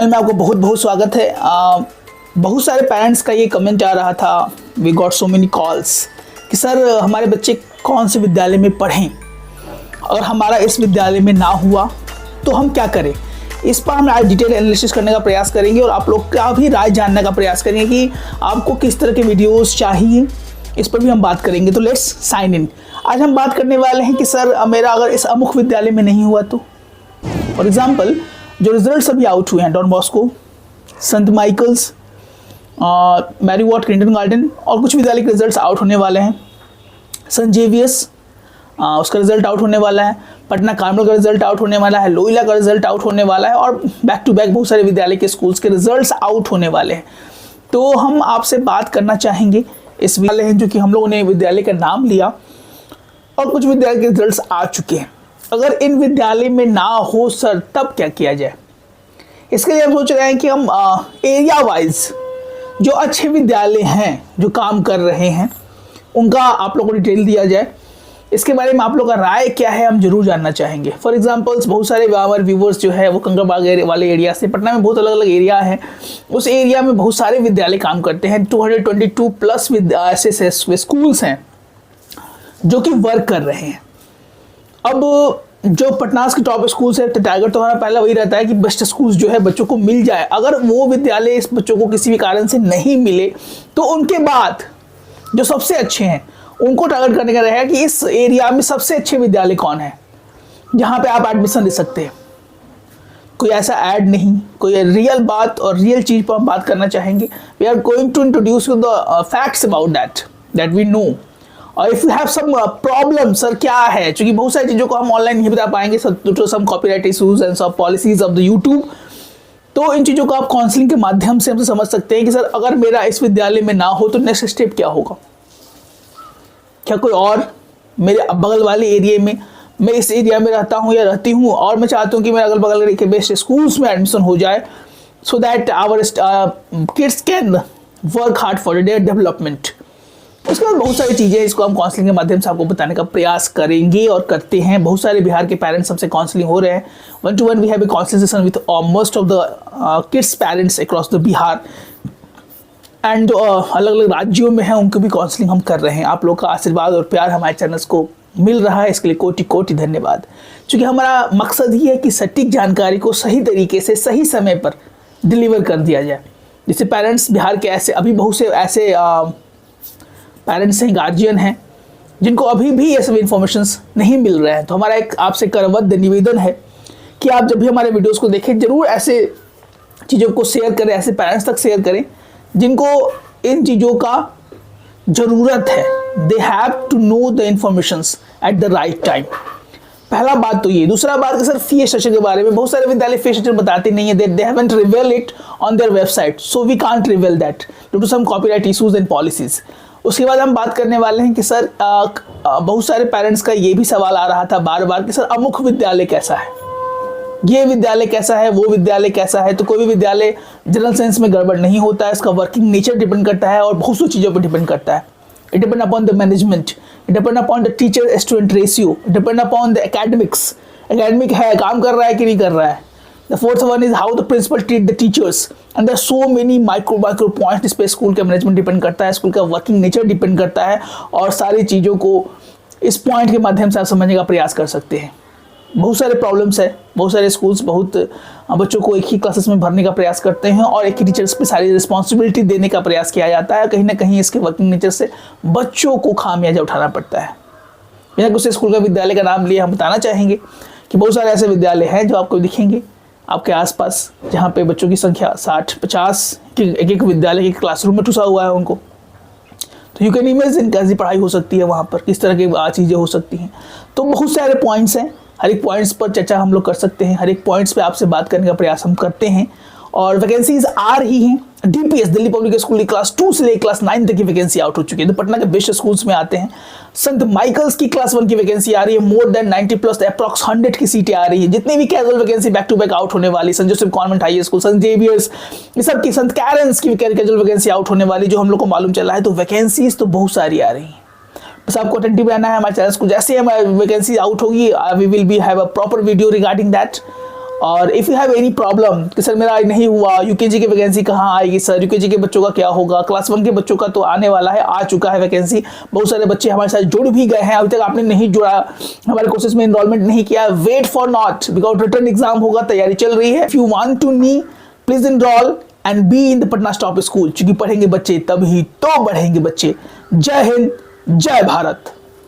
Channel में आपको बहुत बहुत स्वागत है। बहुत सारे पेरेंट्स का ये कमेंट आ रहा था, we got so many calls कि सर हमारे बच्चे कौन से विद्यालय में पढ़ें और हमारा इस विद्यालय में ना हुआ तो हम क्या करें। इस पर हम आज डिटेल एनालिसिस करने का प्रयास करेंगे और आप लोग का भी राय जानने का प्रयास करेंगे कि आपको किस तरह के वीडियोस चाहिए, इस पर भी हम बात करेंगे। तो लेट्स साइन इन। आज हम बात करने वाले हैं कि सर मेरा अगर इस अमुक विद्यालय में नहीं हुआ तो, फॉर एग्जाम्पल जो रिजल्ट्स अभी आउट हुए हैं, don Bosco, Sant Michaels, Mary what kindergarten और कुछ विद्यालय के रिजल्ट्स आउट होने वाले हैं। सेंट जेवियर्स उसका रिजल्ट आउट होने वाला है, पटना कार्मल का रिजल्ट आउट होने वाला है, लोहिला का रिजल्ट आउट होने वाला है और बैक टू बैक बहुत सारे विद्यालय के स्कूल्स के रिजल्ट्स आउट होने वाले हैं। तो हम आपसे बात करना चाहेंगे, इस विद्यालय हैं जो कि हम लोगों ने विद्यालय का नाम लिया और कुछ विद्यालय के रिजल्ट्स आ चुके हैं। अगर इन विद्यालय में ना हो सर तब क्या किया जाए। इसके लिए हम सोच रहे हैं कि हम एरिया वाइज जो अच्छे विद्यालय हैं जो काम कर रहे हैं उनका आप लोगों को डिटेल दिया जाए। इसके बारे में आप लोग का राय क्या है हम जरूर जानना चाहेंगे। फॉर एग्जांपल्स बहुत सारे हमारे व्यूवर्स जो है वो कंकड़बाग वाले एरिया से, पटना में बहुत अलग अलग एरिया है, उस एरिया में बहुत सारे विद्यालय काम करते हैं। 222 प्लस ऐसे स्कूल्स हैं जो कि वर्क कर रहे हैं। अब जो पटना के टॉप स्कूल्स है, टारगेट तो हमारा पहला वही रहता है कि बेस्ट स्कूल्स जो है बच्चों को मिल जाए। अगर वो विद्यालय इस बच्चों को किसी भी कारण से नहीं मिले तो उनके बाद जो सबसे अच्छे हैं उनको टारगेट करने का रहेगा कि इस एरिया में सबसे अच्छे विद्यालय कौन है जहाँ पे आप एडमिशन ले सकते हैं। कोई ऐसा ऐड नहीं, कोई रियल बात और रियल चीज़ पर हम बात करना चाहेंगे। We are going to introduce the facts about that we know. और if you have some problem sir क्या है, क्योंकि बहुत सारी चीज़ों को हम ऑनलाइन नहीं बता पाएंगे, सम कॉपीराइट इशूज एंड सब पॉलिसीज ऑफ द यूट्यूब, तो इन चीज़ों को आप काउंसलिंग के माध्यम से हमसे समझ सकते हैं कि सर अगर मेरा इस विद्यालय में ना हो तो नेक्स्ट स्टेप क्या होगा। क्या कोई और मेरे बगल वाले एरिया में, मैं इस एरिया में रहता हूँ या रहती हूँ और मैं चाहता हूँ कि मेरे अगल बगल के बेस्ट स्कूल्स में एडमिशन हो जाए so that our kids can work hard for their development. उसके बाद बहुत सारी चीज़ें इसको हम काउंसलिंग के माध्यम से आपको बताने का प्रयास करेंगे और करते हैं। बहुत सारे बिहार के पेरेंट्स हमसे काउंसलिंग हो रहे हैं। 1-to-1 we have a counselling session with most of the kids parents across the Bihar and जो अलग अलग राज्यों में हैं उनको भी काउंसलिंग हम कर रहे हैं। आप लोग का आशीर्वाद और प्यार हमारे चैनल्स को मिल रहा है, इसके लिए कोटि कोटि धन्यवाद। क्योंकि हमारा मकसद ही है कि सटीक जानकारी को सही तरीके से सही समय पर डिलीवर कर दिया जाए। जैसे पेरेंट्स बिहार के ऐसे अभी बहुत से ऐसे पेरेंट्स हैं, गार्जियन हैं जिनको अभी भी ये सब इन्फॉर्मेशंस नहीं मिल रहे हैं। तो हमारा एक आपसे करबद्ध निवेदन है कि आप जब भी हमारे वीडियोस को देखें जरूर ऐसे चीज़ों को शेयर करें, ऐसे पेरेंट्स तक शेयर करें जिनको इन चीज़ों का ज़रूरत है। They have to know the informations at the right time. पहला बात तो ये। दूसरा बात कि सर फी स्ट्रक्चर के बारे में बहुत सारे विद्यालय फी स्ट्रक्चर बताते नहीं है, they haven't reveal it on their website, so we can't reveal that due to some copyright issues and policies. उसके बाद हम बात करने वाले हैं कि सर बहुत सारे पेरेंट्स का ये भी सवाल आ रहा था बार बार कि सर अमुक विद्यालय कैसा है, ये विद्यालय कैसा है, वो विद्यालय कैसा है। तो कोई भी विद्यालय जनरल सेंस में गड़बड़ नहीं होता है, इसका वर्किंग नेचर डिपेंड करता है और बहुत सी चीज़ों पर डिपेंड करता है। It depend upon the management, it depend upon the teacher student ratio, it depend upon the academics, academic है, काम कर रहा है कि नहीं कर रहा है। The fourth one is how the principal treat the teachers, and there are so many micro points जिस पे स्कूल का मैनेजमेंट डिपेंड करता है, स्कूल का वर्किंग नेचर डिपेंड करता है और सारी चीज़ों को इस पॉइंट के माध्यम से आप समझने का प्रयास कर सकते हैं। बहुत सारे प्रॉब्लम्स है, बहुत सारे स्कूल्स बहुत बच्चों को एक ही क्लासेस में भरने का प्रयास करते हैं और एक ही टीचर्स पे सारी रिस्पॉन्सिबिलिटी देने का प्रयास किया जाता है। कहीं ना कहीं इसके वर्किंग नेचर से बच्चों को खामियाजा उठाना पड़ता है। बिना किसी स्कूल का विद्यालय का नाम लिए हम बताना चाहेंगे कि बहुत सारे ऐसे विद्यालय हैं जो आपको दिखेंगे आपके आसपास जहाँ पे बच्चों की संख्या 60-50 एक एक विद्यालय के क्लासरूम में ठुसा हुआ है उनको। तो यू कैन इमेजिन कैसी पढ़ाई हो सकती है वहाँ पर, किस तरह की चीज़ें हो सकती हैं। तो बहुत सारे पॉइंट्स हैं, हर एक पॉइंट्स पर चर्चा हम लोग कर सकते हैं, हर एक पॉइंट्स पे आपसे बात करने का प्रयास हम करते हैं और वैकेंसीज आ रही हैं। डीपीएस दिल्ली पब्लिक स्कूल की क्लास 2 से लेकर क्लास 9 तक की वैकेंसी आउट हो चुकी है, तो पटना के बेस्ट स्कूल्स में आते हैं। संत माइकल्स की क्लास 1 की वैकेंसी आ रही है, मोर देन 90 प्लस अप्रॉक्स 100 की सीटें आ रही है। जितनी भी casual vacancy back to back out होने वाली, Sant Joseph convent high school, Sant Xavier's, ये सब की, संत कैरेंस की कैजुअल वैकेंसी आउट होने वाली जो हम लोग को मालूम चला है। तो वैकेंसीज तो बहुत सारी आ रही हैं, बस आपको अटेंटिव रहना है हमारे चैनल को। जैसे हमारी वैकेंसी आउट होगी we will be have a proper video regarding that और if you have any problem कि सर मेरा नहीं हुआ, यूकेजी की वैकेंसी कहाँ आएगी सर, यूकेजी के बच्चों का क्या होगा, क्लास 1 के बच्चों का तो आने वाला है, आ चुका है वैकेंसी, बहुत सारे बच्चे हमारे साथ जुड़ भी गए हैं, अभी तक आपने नहीं जुड़ा, हमारे कोर्सेज में इनरोलमेंट नहीं किया, wait for not, because return exam होगा, तैयारी चल रही है। If you want to knee, please enrol and be in the Patna stop school, क्योंकि पढ़ेंगे बच्चे तभी तो बढ़ेंगे बच्चे। जय हिंद, जय भारत।